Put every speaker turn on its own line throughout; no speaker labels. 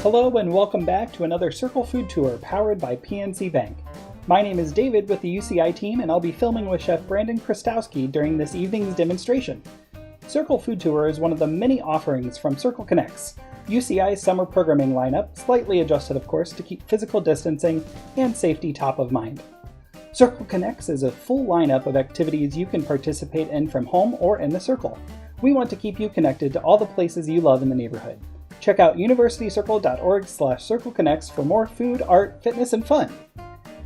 Hello and welcome back to another Circle Food Tour powered by PNC Bank. My name is David with the UCI team and I'll be filming with Chef Brandon Chrostowski during this evening's demonstration. Circle Food Tour is one of the many offerings from Circle Connects, UCI's summer programming lineup, slightly adjusted of course to keep physical distancing and safety top of mind. Circle Connects is a full lineup of activities you can participate in from home or in the Circle. We want to keep you connected to all the places you love in the neighborhood. Check out universitycircle.org/circleconnects for more food, art, fitness, and fun.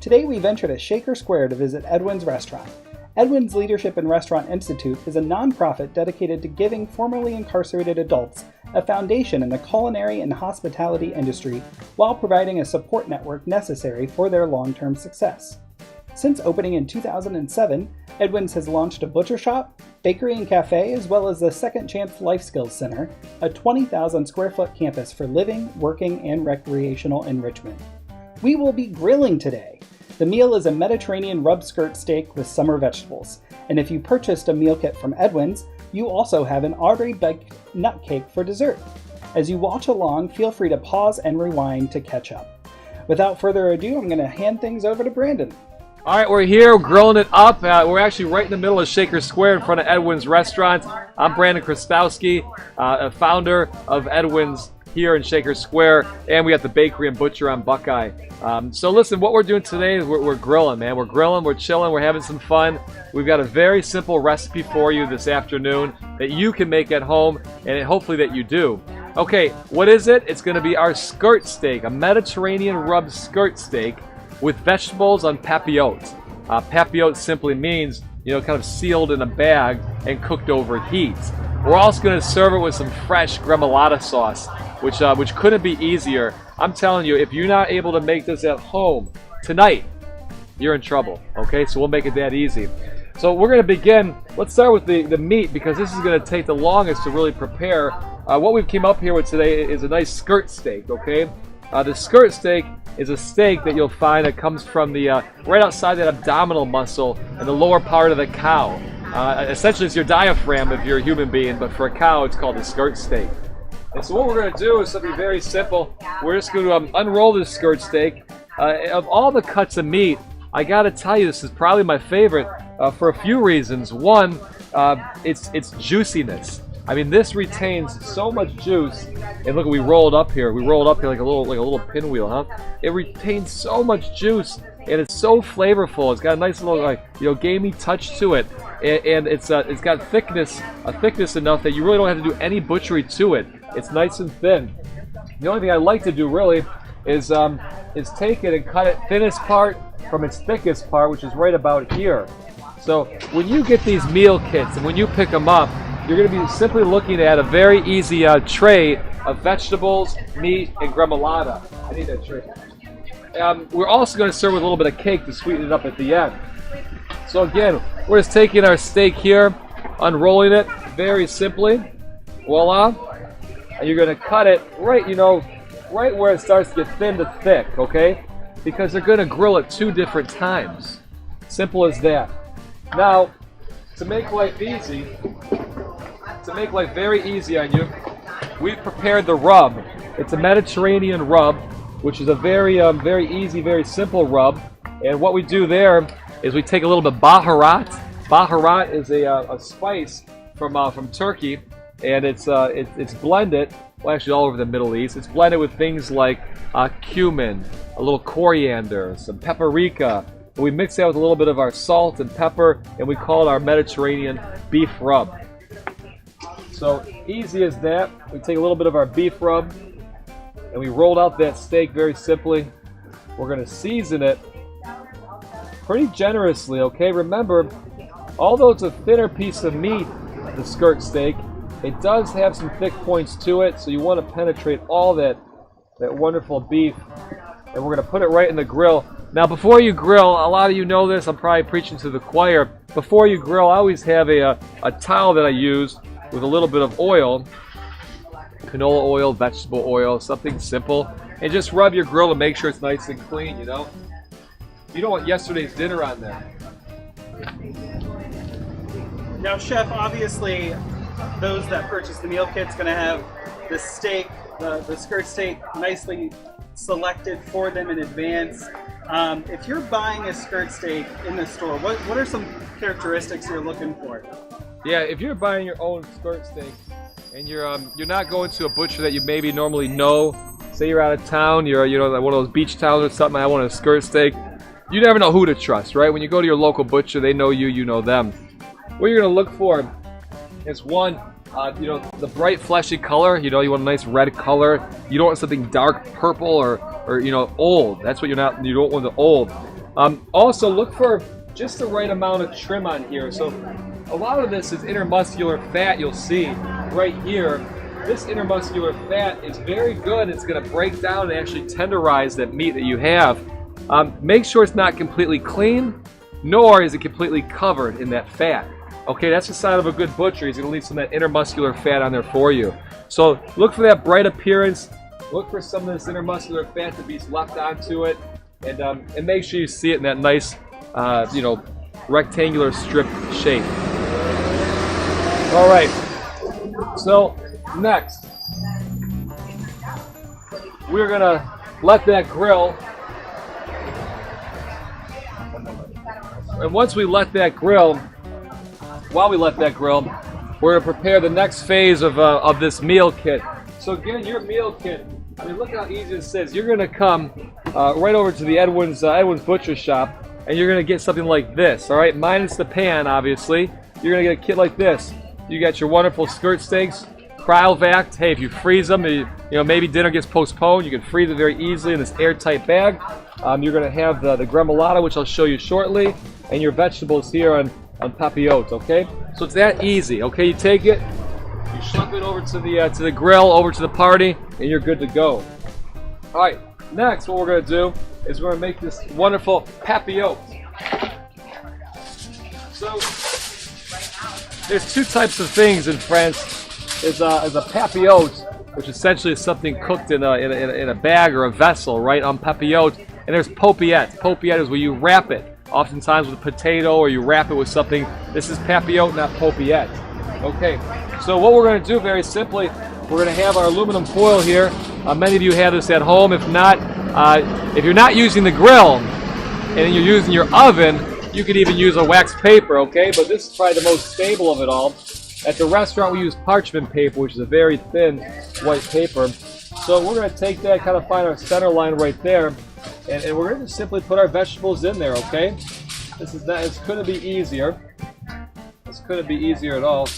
Today we ventured to Shaker Square to visit EDWINS Restaurant. EDWINS Leadership and Restaurant Institute is a nonprofit dedicated to giving formerly incarcerated adults a foundation in the culinary and hospitality industry while providing a support network necessary for their long-term success. Since opening in 2007, EDWINS has launched a butcher shop, bakery and cafe, as well as the Second Chance Life Skills Center, a 20,000 square foot campus for living, working, and recreational enrichment. We will be grilling today. The meal is a Mediterranean rub skirt steak with summer vegetables, and if you purchased a meal kit from EDWINS, you also have an already baked nut cake for dessert. As you watch along, feel free to pause and rewind to catch up. Without further ado, I'm going to hand things over to Brandon.
All right, we're here grilling it up. We're actually right in the middle of Shaker Square in front of EDWINS Restaurant. I'm Brandon Chrostowski, a founder of EDWINS here in Shaker Square, and we got the bakery and butcher on Buckeye. So listen, what we're doing today is we're grilling, man. We're grilling, we're chilling, we're having some fun. We've got a very simple recipe for you this afternoon that you can make at home, and hopefully that you do. Okay, what is it? It's going to be our skirt steak, a Mediterranean rub skirt steak with vegetables on papillote. Papillote simply means, kind of sealed in a bag and cooked over heat. We're also going to serve it with some fresh gremolata sauce, which couldn't be easier. I'm telling you, if you're not able to make this at home tonight, you're in trouble. Okay, so we'll make it that easy. So we're going to begin. Let's start with the meat, because this is going to take the longest to really prepare. What we've came up here with today is a nice skirt steak. Okay, the skirt steak is a steak that you'll find that comes from the right outside that abdominal muscle in the lower part of the cow. Essentially, it's your diaphragm if you're a human being, but for a cow, it's called a skirt steak. And so what we're going to do is something very simple. We're just going to unroll this skirt steak. Of all the cuts of meat, I got to tell you, this is probably my favorite for a few reasons. One, its juiciness. I mean, this retains so much juice. And look, we rolled up here. We rolled up here like a little pinwheel, huh? It retains so much juice, and it's so flavorful. It's got a nice little gamey touch to it, and it's got thickness enough that you really don't have to do any butchery to it. It's nice and thin. The only thing I like to do really is take it and cut it thinnest part from its thickest part, which is right about here. So when you get these meal kits and when you pick them up, you're going to be simply looking at a very easy tray of vegetables, meat, and gremolata. I need that tray. We're also going to serve with a little bit of cake to sweeten it up at the end. So again, we're just taking our steak here, unrolling it very simply. Voila. And you're going to cut it right where it starts to get thin to thick, okay? Because they're going to grill it 2 different times. Simple as that. Now, to make life very easy on you, we've prepared the rub. It's a Mediterranean rub, which is a very easy, very simple rub. And what we do there is we take a little bit of baharat. Baharat is a spice from Turkey, and it's blended. Well, actually, all over the Middle East, it's blended with things like cumin, a little coriander, some paprika. And we mix that with a little bit of our salt and pepper, and we call it our Mediterranean beef rub. So easy as that. We take a little bit of our beef rub and we rolled out that steak very simply. We're going to season it pretty generously, okay? Remember, although it's a thinner piece of meat, the skirt steak, it does have some thick points to it, so you want to penetrate all that wonderful beef. And we're going to put it right in the grill. Now, before you grill, a lot of you know this, I'm probably preaching to the choir. Before you grill, I always have a towel that I use with a little bit of oil, canola oil, vegetable oil, something simple, and just rub your grill to make sure it's nice and clean, You don't want yesterday's dinner on there.
Now, Chef, obviously, those that purchase the meal kit's going to have the steak the skirt steak nicely selected for them in advance. If you're buying a skirt steak in the store, what are some characteristics you're looking for?
Yeah, if you're buying your own skirt steak and you're not going to a butcher that you maybe normally know, say you're out of town, you're one of those beach towns or something, I want a skirt steak. You never know who to trust, right? When you go to your local butcher, they know you, you know them. What you're gonna look for is one, the bright fleshy color. You want a nice red color. You don't want something dark purple or old. That's what you don't want the old. Also look for just the right amount of trim on here. So a lot of this is intermuscular fat. You'll see right here. This intermuscular fat is very good. It's going to break down and actually tenderize that meat that you have. Make sure it's not completely clean, nor is it completely covered in that fat. Okay, that's the sign of a good butcher. He's going to leave some of that intermuscular fat on there for you. So look for that bright appearance. Look for some of this intermuscular fat to be left onto it, and make sure you see it in that nice, rectangular strip shape. All right. So next, we're gonna let that grill, and once we let that grill, while we let that grill, we're gonna prepare the next phase of this meal kit. So again, your meal kit, I mean, look how easy this is. You're gonna come right over to the EDWINS Butcher Shop, and you're gonna get something like this. All right, minus the pan, obviously. You're gonna get a kit like this. You got your wonderful skirt steaks, cryovac. Hey, if you freeze them, maybe dinner gets postponed, you can freeze it very easily in this airtight bag. You're going to have the gremolata, which I'll show you shortly, and your vegetables here on papillote. Okay, so it's that easy. Okay, you take it, you shove it over to the grill, over to the party, and you're good to go. All right, next, what we're going to do is we're going to make this wonderful papillote. So there's two types of things in France. Is a papillote, which essentially is something cooked in a bag or a vessel, right, on papillote. And there's paupiette. Paupiette is where you wrap it, oftentimes with a potato, or you wrap it with something. This is papillote, not paupiette. Okay, so what we're going to do very simply, we're going to have our aluminum foil here. Many of you have this at home. If not, if you're not using the grill and you're using your oven, you could even use a wax paper, okay? But this is probably the most stable of it all. At the restaurant, we use parchment paper, which is a very thin white paper. So we're going to take that, kind of find our center line right there, and we're going to simply put our vegetables in there, okay? It's going to be easier. This couldn't be easier at all.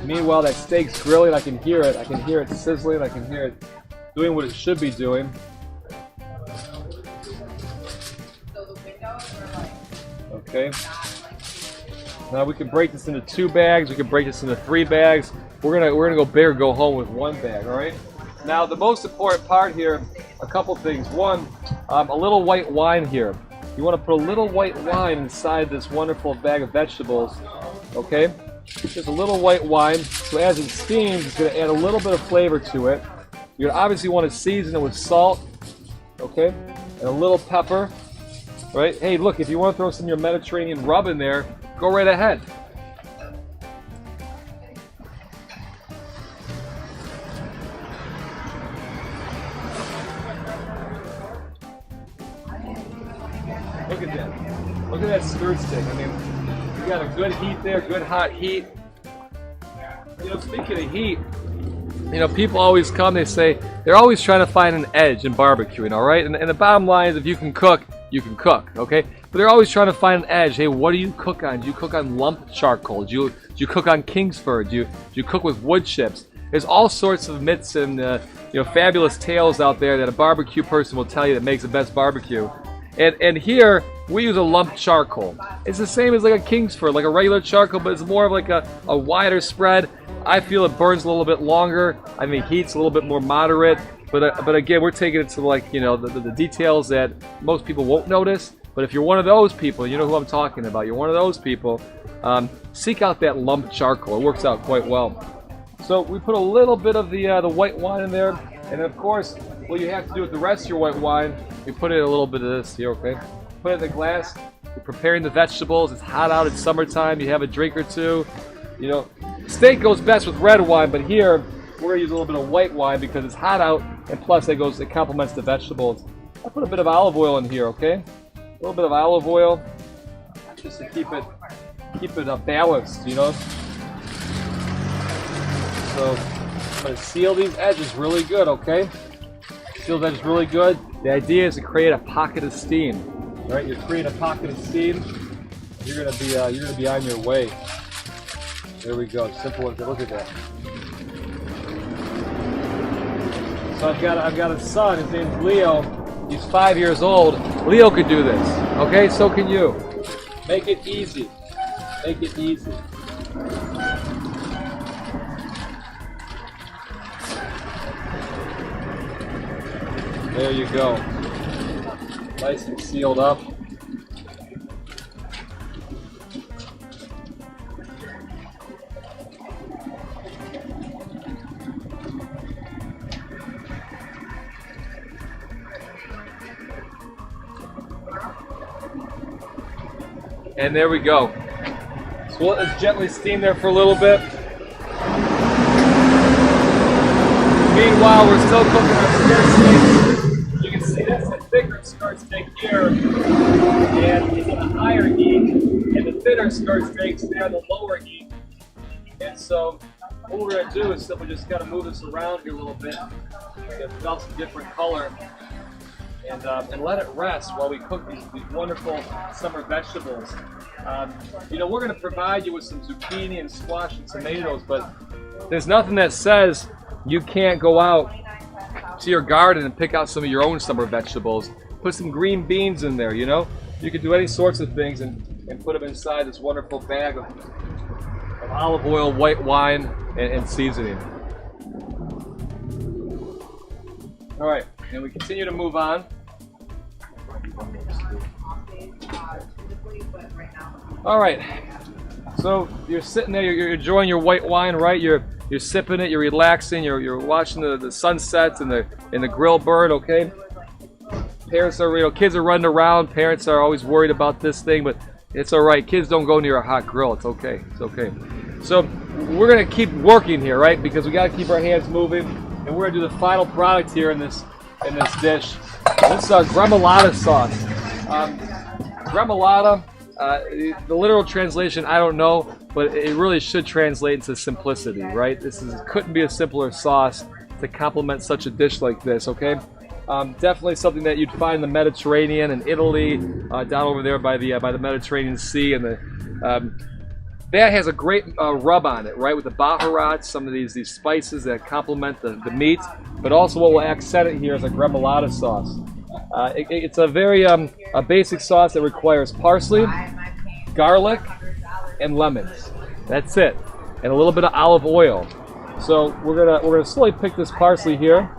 Meanwhile, that steak's grilling. I can hear it. I can hear it sizzling. I can hear it doing what it should be doing. Okay. Now we can break this into 2 bags. We can break this into 3 bags. We're gonna go big or go home with 1 bag. All right. Now the most important part here, a couple things. One, a little white wine here. You want to put a little white wine inside this wonderful bag of vegetables. Okay. Just a little white wine. So as it steams, it's gonna add a little bit of flavor to it. You're gonna obviously want to season it with salt. Okay. And a little pepper. Right. Hey, look, if you want to throw some of your Mediterranean rub in there, go right ahead. Look at that. Look at that skirt steak. I mean, you got a good heat there, good hot heat. Speaking of heat, people always come, they say, they're always trying to find an edge in barbecuing, all right? And the bottom line is, if you can cook, you can cook, okay? But they're always trying to find an edge. Hey, what do you cook on? Do you cook on lump charcoal? Do you cook on Kingsford? Do you cook with wood chips? There's all sorts of myths and fabulous tales out there that a barbecue person will tell you that makes the best barbecue. And here we use a lump charcoal. It's the same as like a Kingsford, like a regular charcoal, but it's more of like a wider spread. I feel it burns a little bit longer. I mean, heat's a little bit more moderate. But again, we're taking it to like the details that most people won't notice. But if you're one of those people, you know who I'm talking about. You're one of those people. Seek out that lump charcoal. It works out quite well. So we put a little bit of the white wine in there, and of course, what you have to do with the rest of your white wine, you put in a little bit of this here, okay? Put it in the glass. You're preparing the vegetables. It's hot out. It's summertime. You have a drink or two. Steak goes best with red wine, but here we're gonna use a little bit of white wine because it's hot out, and plus it complements the vegetables. I put a bit of olive oil in here, okay? A little bit of olive oil, just to keep it balanced, you know. So I'm gonna seal these edges really good, okay? Seal the edges really good. The idea is to create a pocket of steam. All right, you're creating a pocket of steam. You're gonna be on your way. There we go. Simple as that. Look at that. So I've got a son. His name's Leo. He's 5 years old. Leo could do this. Okay, so can you. Make it easy. Make it easy. There you go. Nice and sealed up. And there we go. So let us gently steam there for a little bit. Meanwhile, we're still cooking our skirt steak. You can see that's the thicker skirt steak here, and it's on a higher heat, and the thinner skirt steaks there on the lower heat. And so what we're going to do is simply just kind of move this around here a little bit, get some different color, and let it rest while we cook these wonderful summer vegetables. You know, we're going to provide you with some zucchini and squash and tomatoes, but there's nothing that says you can't go out to your garden and pick out some of your own summer vegetables. Put some green beans in there, you know? You can do any sorts of things and put them inside this wonderful bag of olive oil, white wine, and seasoning. All right, and we continue to move on. All right, so you're sitting there, you're enjoying your white wine, right? You're sipping it, you're relaxing, you're watching the sunsets and the grill burn, okay? Parents are, you know, kids are running around, parents are always worried about this thing, but it's all right. Kids don't go near a hot grill. It's okay. It's okay. So we're gonna keep working here, right? Because we gotta keep our hands moving, and we're gonna do the final product here in this dish. This is gremolata sauce. Gremolata. The literal translation, I don't know, but it really should translate into simplicity, right? Couldn't be a simpler sauce to complement such a dish like this, okay? Definitely something that you'd find in the Mediterranean and Italy, down over there by the Mediterranean Sea, and that has a great rub on it, right? With the baharat, some of these spices that complement the meat, but also what will accent it here is a gremolata sauce. It's a very a basic sauce that requires parsley, garlic, and lemons. That's it, and a little bit of olive oil. So we're gonna slowly pick this parsley here.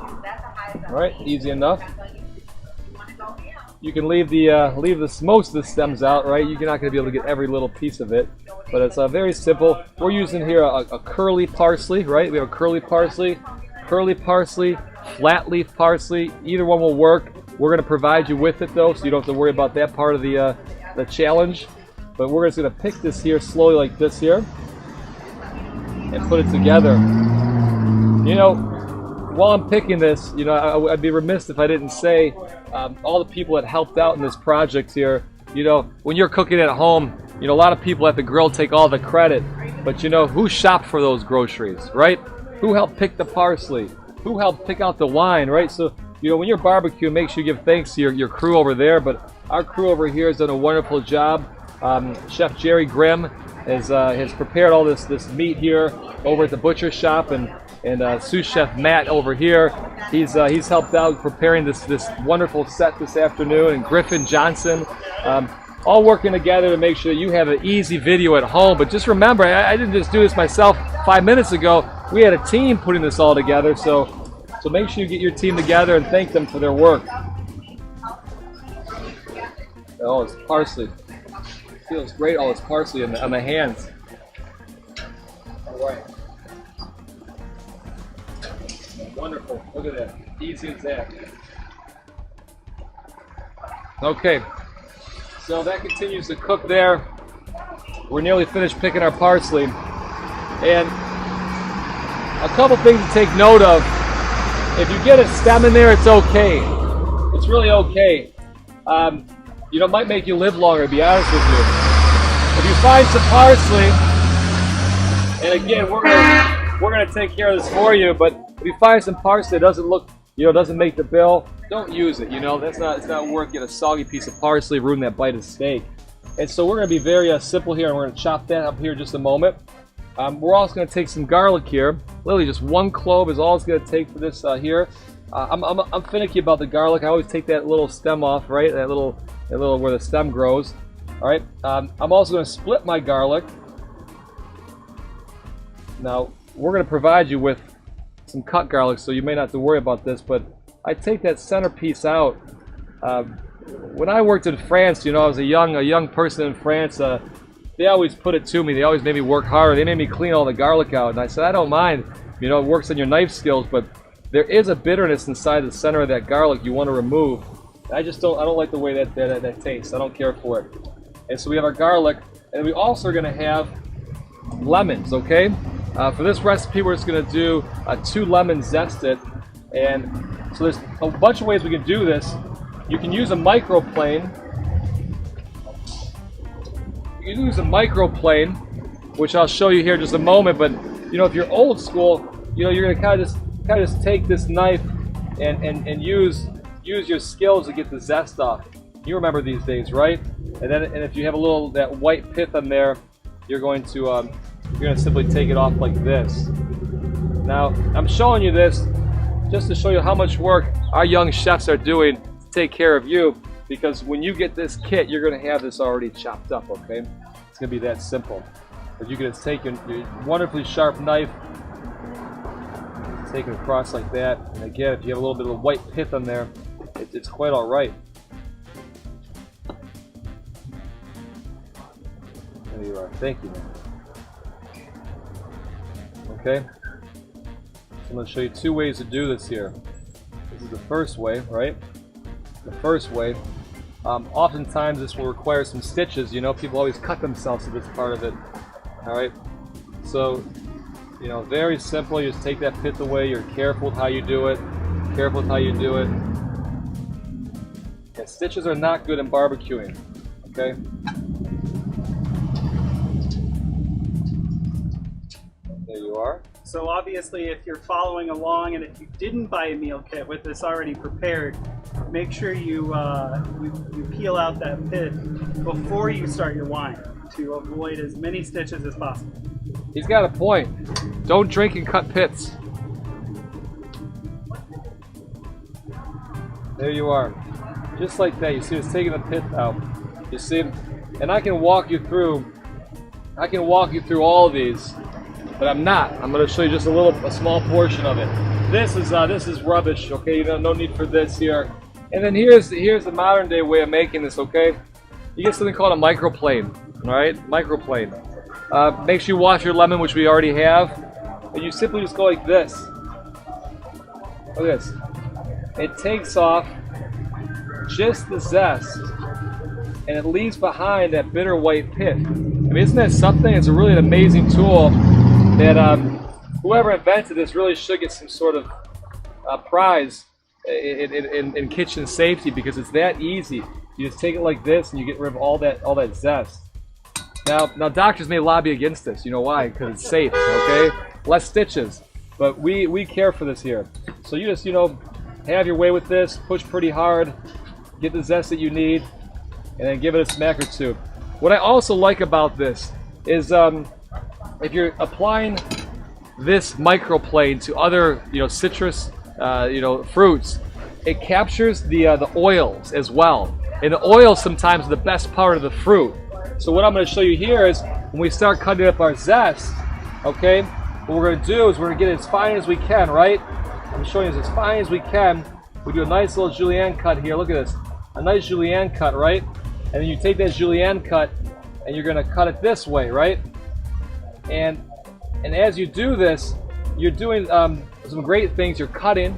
All right, easy enough. You can leave most of the stems out, right? You're not gonna be able to get every little piece of it, but it's very simple. We're using here a curly parsley, right? We have a curly parsley, flat leaf parsley. Either one will work. We're going to provide you with it though, so you don't have to worry about that part of the challenge. But we're just going to pick this here slowly like this here and put it together. You know, while I'm picking this, you know, I'd be remiss if I didn't say all the people that helped out in this project here. You know, when you're cooking at home, you know, a lot of people at the grill take all the credit, but you know, who shopped for those groceries, right? Who helped pick the parsley? Who helped pick out the wine, right? So, you know, when you're barbecuing, make sure you give thanks to your crew over there, but our crew over here has done a wonderful job. Chef Jerry Grimm has prepared all this meat here over at the butcher shop, and sous chef Matt over here, he's helped out preparing this wonderful set this afternoon, and Griffin Johnson, all working together to make sure that you have an easy video at home. But just remember, I didn't just do this myself 5 minutes ago. We had a team putting this all together, so make sure you get your team together and thank them for their work. Oh, it's parsley. It feels great, all this parsley on the hands. All right. Wonderful. Look at that. Easy as that. Okay. So that continues to cook there. We're nearly finished picking our parsley. And a couple things to take note of. If you get a stem in there, it's okay. It's really okay. You know, it might make you live longer, to be honest with you. If you find some parsley, and again, we're gonna take care of this for you, but if you find some parsley that doesn't look, you know, doesn't make the bill, don't use it. You know, it's not worth getting a soggy piece of parsley, ruin that bite of steak. And so we're gonna be very simple here, and we're gonna chop that up here in just a moment. We're also gonna take some garlic here. Literally, just 1 clove is all it's gonna take for this here. I'm finicky about the garlic. I always take that little stem off, right? That little where the stem grows. All right. I'm also going to split my garlic. Now we're going to provide you with some cut garlic, so you may not have to worry about this. But I take that center piece out. When I worked in France, you know, I was a young person in France. They always put it to me. They always made me work harder. They made me clean all the garlic out, and I said, I don't mind. You know, it works on your knife skills, but there is a bitterness inside the center of that garlic you want to remove. I don't like the way that tastes. I don't care for it. And so we have our garlic, and we also are going to have lemons, okay? For this recipe, we're just going to do 2 lemons zested. And so there's a bunch of ways we can do this. You can use a microplane. You can use a microplane, which I'll show you here in just a moment. But, you know, if you're old school, you know, you're going to kind of just take this knife and use your skills to get the zest off. You remember these days, right? And if you have a little that white pith on there, you're going to simply take it off like this. Now I'm showing you this just to show you how much work our young chefs are doing to take care of you, because when you get this kit, you're going to have this already chopped up. Okay, it's going to be that simple. But you can just take your wonderfully sharp knife, take it across like that, and again, if you have a little bit of white pith on there, it's quite all right. There you are. Thank you, man. Okay. I'm going to show you 2 ways to do this here. This is the first way, right? The first way. Oftentimes this will require some stitches. You know, people always cut themselves with this part of it. All right. So, you know, very simple. You just take that pith away. You're careful with how you do it. Careful with how you do it. Yeah, stitches are not good in barbecuing. Okay. There you are.
So obviously, if you're following along, and if you didn't buy a meal kit with this already prepared, make sure you peel out that pith before you start your wine to avoid as many stitches as possible.
He's got a point. Don't drink and cut pits. There you are. Just like that. You see it's taking the pith out. You see? And I can walk you through all of these, but I'm not. I'm going to show you just a small portion of it. This is rubbish, okay? You know, no need for this here. And then here's the modern day way of making this, okay? You get something called a microplane, all right? Microplane. Make sure you wash your lemon, which we already have, and you simply just go like this. Look at this. It takes off just the zest, and it leaves behind that bitter white pith. I mean, isn't that something? It's really an amazing tool that whoever invented this really should get some sort of prize in kitchen safety, because it's that easy. You just take it like this, and you get rid of all that zest. Now doctors may lobby against this. You know why? Because it's safe. Okay, less stitches. But we care for this here. So you just, you know, have your way with this. Push pretty hard. Get the zest that you need, and then give it a smack or two. What I also like about this is if you're applying this microplane to other, you know, citrus, you know, fruits, it captures the oils as well. And the oil sometimes is the best part of the fruit. So what I'm going to show you here is when we start cutting up our zest, okay, what we're going to do is we're going to get it as fine as we can, right? I'm showing you as fine as we can. We do a nice little julienne cut here. Look at this. A nice julienne cut, right? And then you take that julienne cut and you're going to cut it this way, right? And as you do this, you're doing some great things. You're cutting,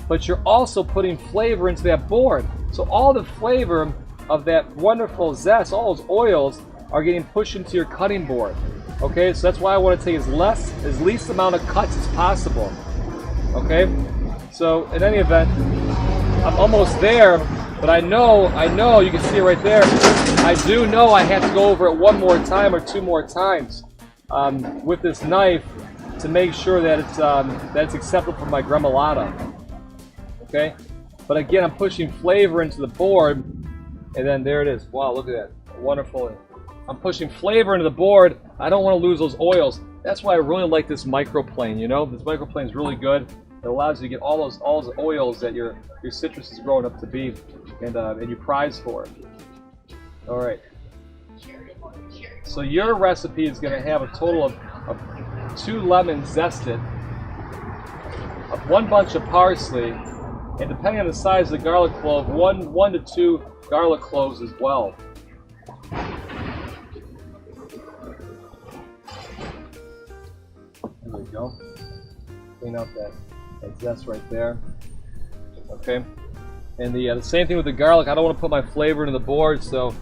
but you're also putting flavor into that board. So all the flavor of that wonderful zest, all those oils, are getting pushed into your cutting board. Okay, so that's why I want to take as least amount of cuts as possible. Okay, so in any event, I'm almost there, but I know, you can see it right there. I do know I have to go over it one more time or two more times with this knife to make sure that it's acceptable for my gremolata. Okay, but again, I'm pushing flavor into the board, and then there it is. Wow, look at that, wonderful. I'm pushing flavor into the board. I don't want to lose those oils. That's why I really like this microplane. You know, this microplane is really good. It allows you to get all those oils that your citrus is growing up to be, and you prize for it. All right. So your recipe is going to have a total of 2 lemons zested, of 1 bunch of parsley, and depending on the size of the garlic clove, 1 to 2 garlic cloves as well. There we go. Clean out that zest right there. Okay. And the same thing with the garlic. I don't want to put my flavor into the board, so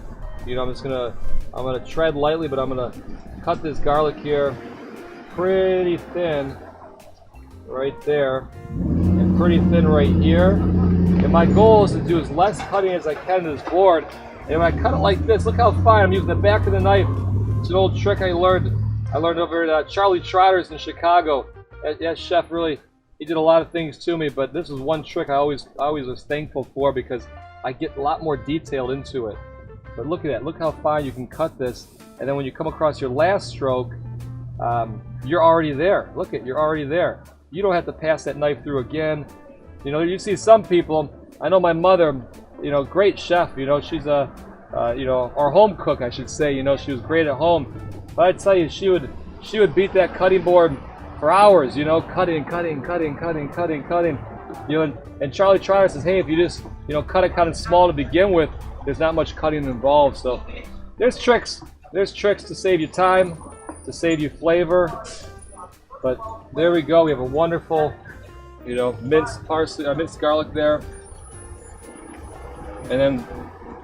I'm gonna tread lightly, but I'm gonna cut this garlic here pretty thin right there, and pretty thin right here. And my goal is to do as less cutting as I can to this board. And when I cut it like this, look how fine. I'm using the back of the knife. It's an old trick I learned over at Charlie Trotter's in Chicago. That chef really, he did a lot of things to me, but this is one trick I always was thankful for, because I get a lot more detailed into it. But look at that, look how fine you can cut this, and then when you come across your last stroke, you're already there. Look at, you're already there. You don't have to pass that knife through again. You see some people, I know my mother, great chef, she's a, our home cook, I should say, she was great at home. But I tell you, she would beat that cutting board for hours, cutting. And Charlie Trotter says, hey, if you just, cut it kind of small to begin with, there's not much cutting involved. So there's tricks to save you time, to save you flavor. But there we go. We have a wonderful, minced parsley, minced garlic there. And then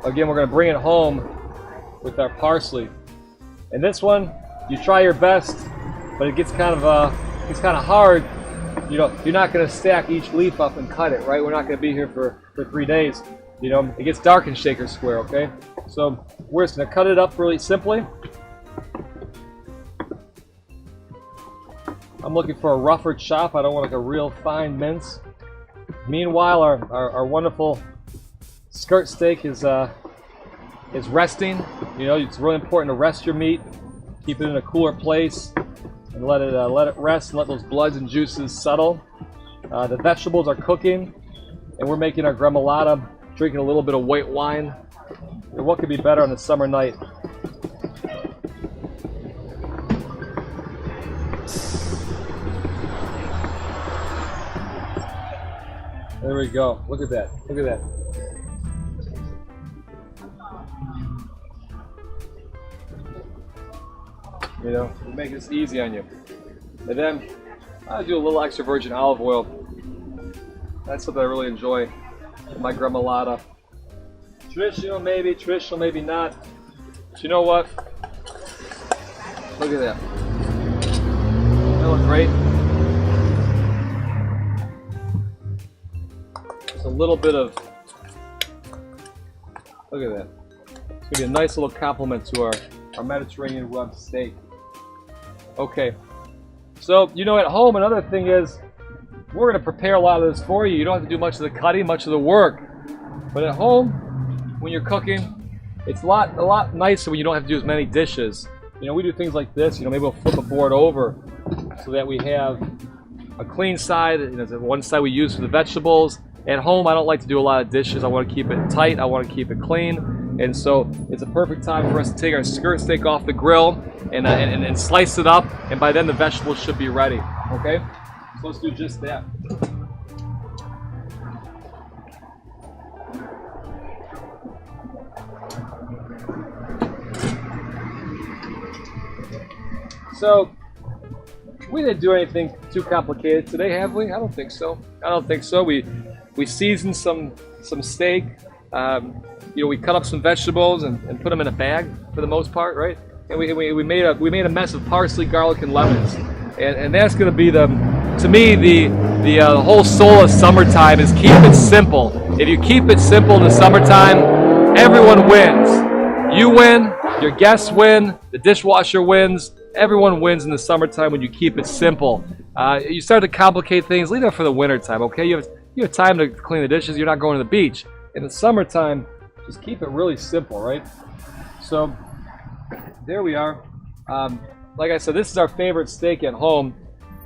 again, we're going to bring it home with our parsley. And this one, you try your best, but it gets kind of hard. You're not going to stack each leaf up and cut it, right? We're not going to be here for 3 days. It gets dark in Shaker Square, okay? So we're just going to cut it up really simply. I'm looking for a rougher chop. I don't want like a real fine mince. Meanwhile, our wonderful skirt steak is resting. It's really important to rest your meat, keep it in a cooler place, and let it rest and let those bloods and juices settle. The vegetables are cooking, and we're making our gremolata, drinking a little bit of white wine. And what could be better on a summer night? There we go. Look at that. Look at that. We make this easy on you. And then I do a little extra virgin olive oil. That's something I really enjoy in my gremolata. Traditional maybe not. But you know what? Look at that. That looks great. Just a little bit of, look at that. It's gonna be a nice little compliment to our Mediterranean rub steak. Okay, so at home, another thing is we're going to prepare a lot of this for you. You don't have to do much of the cutting, much of the work. But at home, when you're cooking, it's a lot nicer when you don't have to do as many dishes. We do things like this. Maybe we'll flip a board over so that we have a clean side. One side we use for the vegetables. At home, I don't like to do a lot of dishes. I want to keep it tight. I want to keep it clean. And so it's a perfect time for us to take our skirt steak off the grill and slice it up. And by then the vegetables should be ready. Okay? So let's do just that. So we didn't do anything too complicated today, have we? I don't think so. We seasoned some steak. We cut up some vegetables and put them in a bag for the most part, right? and we made a mess of parsley, garlic, and lemons, and that's going to be to me the whole soul of summertime is keep it simple. If you keep it simple in the summertime, everyone wins. You win, your guests win, the dishwasher wins. Everyone wins in the summertime when you keep it simple. You start to complicate things, leave that for the winter time, okay? You have time to clean the dishes, you're not going to the beach. In the summertime, just keep it really simple, right? So, there we are. Like I said, this is our favorite steak at home.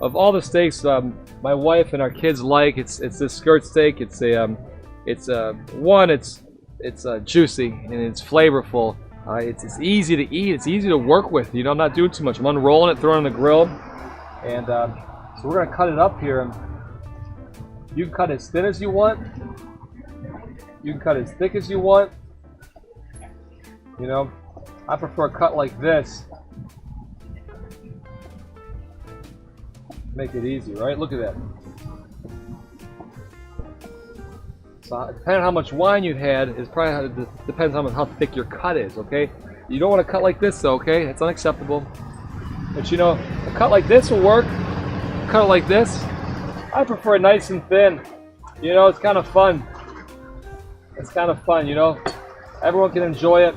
Of all the steaks my wife and our kids like, it's this skirt steak. It's juicy and it's flavorful. It's easy to eat. It's easy to work with. You know, I'm not doing too much. I'm unrolling it, throwing it on the grill, and so we're gonna cut it up here. You can cut as thin as you want. You can cut as thick as you want. You know, I prefer a cut like this. Make it easy, right? Look at that. So depending on how much wine you've had, is probably depends on how thick your cut is. Okay, you don't want to cut like this, though. Okay, it's unacceptable. But you know, a cut like this will work. Cut it like this. I prefer it nice and thin. You know, it's kind of fun. It's kind of fun. You know, everyone can enjoy it.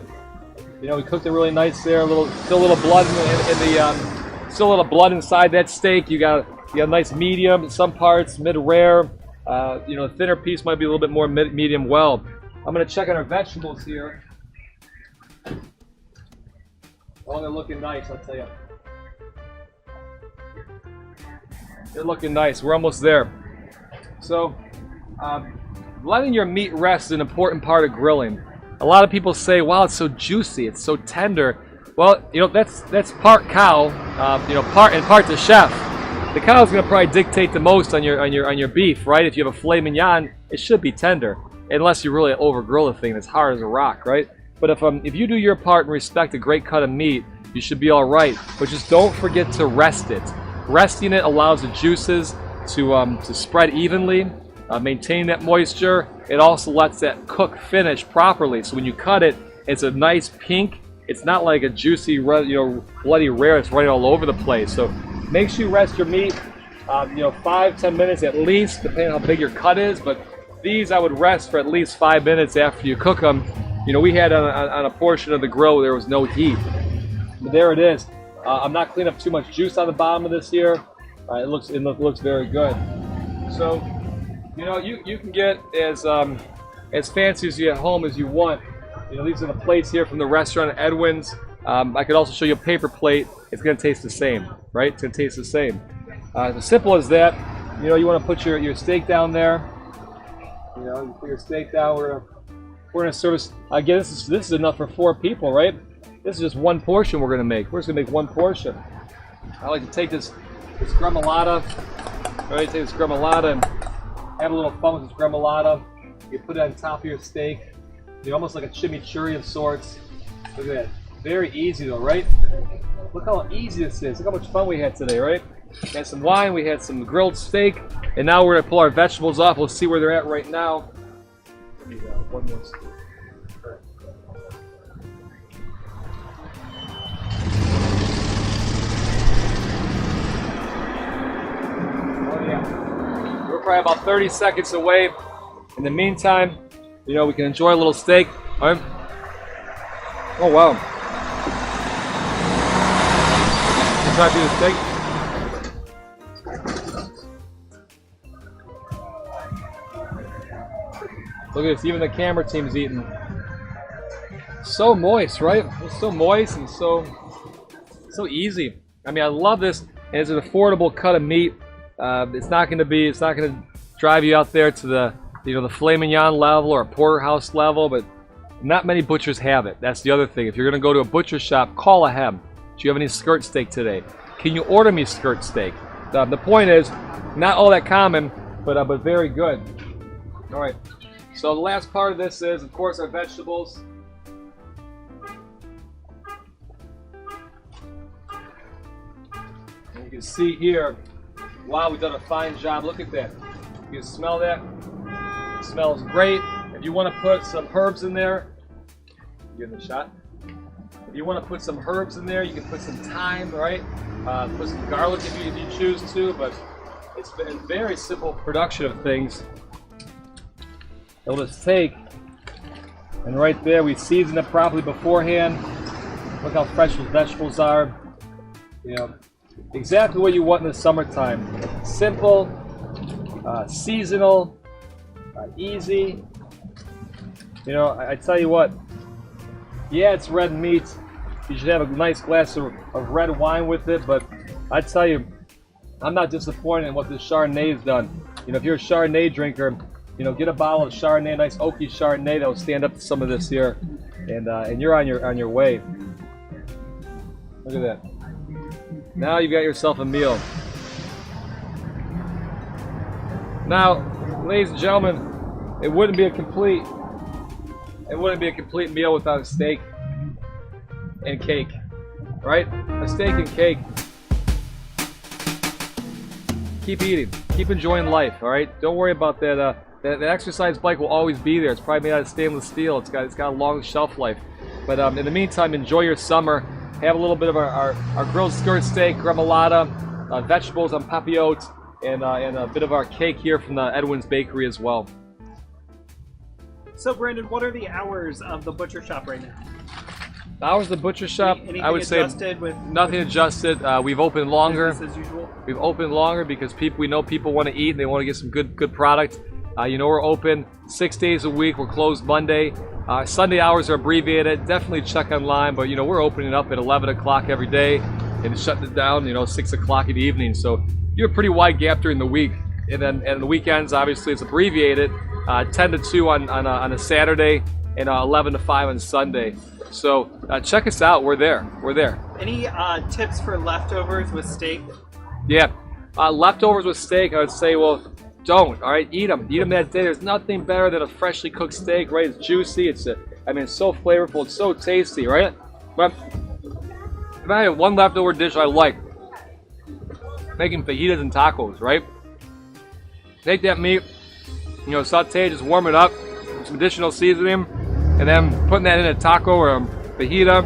You know, we cooked it really nice there. Still a little blood still a little blood inside that steak. You got a nice medium, some parts mid-rare. You know, the thinner piece might be a little bit more medium well. I'm going to check on our vegetables here. Oh, they're looking nice, I'll tell you. They're looking nice. We're almost there. So, letting your meat rest is an important part of grilling. A lot of people say, wow, it's so juicy, it's so tender. Well, you know, that's part cow, you know, part the chef. The cow's going to probably dictate the most on your beef, right? If you have a filet mignon, it should be tender, unless you really over grill the thing that's hard as a rock, right? But if you do your part and respect a great cut of meat, you should be all right. But just don't forget to rest it. Resting it allows the juices to spread evenly, maintain that moisture. It also lets that cook finish properly. So when you cut it, it's a nice pink. It's not like a juicy, you know, bloody rare. It's running all over the place. So make sure you rest your meat, you know, 5-10 minutes at least, depending on how big your cut is. But these I would rest for at least 5 minutes after you cook them. You know, we had on a portion of the grill where there was no heat. But there it is. I'm not cleaning up too much juice on the bottom of this here. It looks very good. So, you know, you can get as fancy as you at home as you want. You know, these are the plates here from the restaurant at Edwin's. I could also show you a paper plate. It's going to taste the same, right? It's going to taste the same. As simple as that. You know, you want to put your steak down there. You know, you put your steak down. We're going to service. Again, this is enough for 4 people, right? This is just one portion we're going to make. We're just going to make one portion. I like to take this gremolata. Right? Take this gremolata and have a little fun with this gremolata. You put it on top of your steak. You're almost like a chimichurri of sorts. Look at that. Very easy though, right? Look how easy this is. Look how much fun we had today, right? We had some wine, we had some grilled steak, and now we're going to pull our vegetables off. We'll see where they're at right now. Let me go. One more steak. Oh yeah. We're probably about 30 seconds away. In the meantime, you know, we can enjoy a little steak. All right. Oh, wow. You try to do the steak? Look at this, even the camera team's eating. So moist, right? It's so moist and so easy. I mean, I love this, and it's an affordable cut of meat. It's not going to drive you out there to the filet mignon level or a porterhouse level, but not many butchers have it. That's the other thing. If you're going to go to a butcher shop, call ahead. Do you have any skirt steak today? Can you order me skirt steak? The point is, not all that common, but very good. All right. So the last part of this is, of course, our vegetables. And you can see here, wow, we've done a fine job. Look at that. You can smell that. It smells great. If you want to put some herbs in there, give it a shot. If you want to put some herbs in there, you can put some thyme, right? Put some garlic if you choose to, but it's been a very simple production of things. It'll just take, and right there we season it properly beforehand. Look how fresh those vegetables are. You know, exactly what you want in the summertime. Simple, seasonal, easy. You know, I tell you what, yeah, it's red meat. You should have a nice glass of red wine with it, but I tell you, I'm not disappointed in what this Chardonnay's done. You know, if you're a Chardonnay drinker, you know, get a bottle of Chardonnay, a nice oaky Chardonnay that will stand up to some of this here, and you're on your way. Look at that. Now you've got yourself a meal. Now, ladies and gentlemen, it wouldn't be a complete meal without a steak and cake, right? A steak and cake. Keep eating, keep enjoying life, all right? Don't worry about that. That exercise bike will always be there. It's probably made out of stainless steel. It's got a long shelf life. But in the meantime, enjoy your summer. Have a little bit of our grilled skirt steak, remoulade, vegetables on papillote, and a bit of our cake here from the EDWINS Bakery as well.
So, Brandon, what are the hours of the butcher shop right now?
The hours of the butcher shop, I would say nothing adjusted. We've opened longer.
Business as usual?
We've opened longer because we know people want to eat and they want to get some good product. You know, we're open 6 days a week. We're closed Monday. Sunday hours are abbreviated. Definitely check online, but you know, we're opening up at 11 o'clock every day and shutting it down, you know, 6 o'clock in the evening. So you have a pretty wide gap during the week. And then the weekends, obviously, it's abbreviated. 10 to 2 on a Saturday and 11 to 5 on Sunday. So check us out. We're there. We're there.
Any tips for leftovers with steak?
Yeah, leftovers with steak, I would say, well, don't. All right, eat them that day. There's nothing better than a freshly cooked steak, right? It's juicy. It's so flavorful. It's so tasty, right? But if I have one leftover dish I like, making fajitas and tacos, right? Take that meat, you know, saute, just warm it up, with some additional seasoning, and then putting that in a taco or a fajita,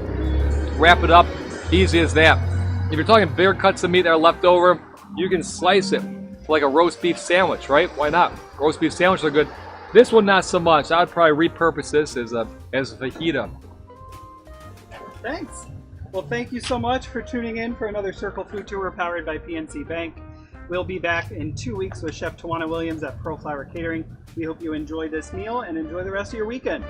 wrap it up, easy as that. If you're talking bigger cuts of meat that are left over, you can slice it like a roast beef sandwich, right? Why not? Roast beef sandwiches are good. This one, not so much. I would probably repurpose this as a fajita.
Thanks. Well, thank you so much for tuning in for another Circle Food Tour powered by PNC Bank. We'll be back in 2 weeks with Chef Tawana Williams at Pearl Flower Catering. We hope you enjoy this meal and enjoy the rest of your weekend.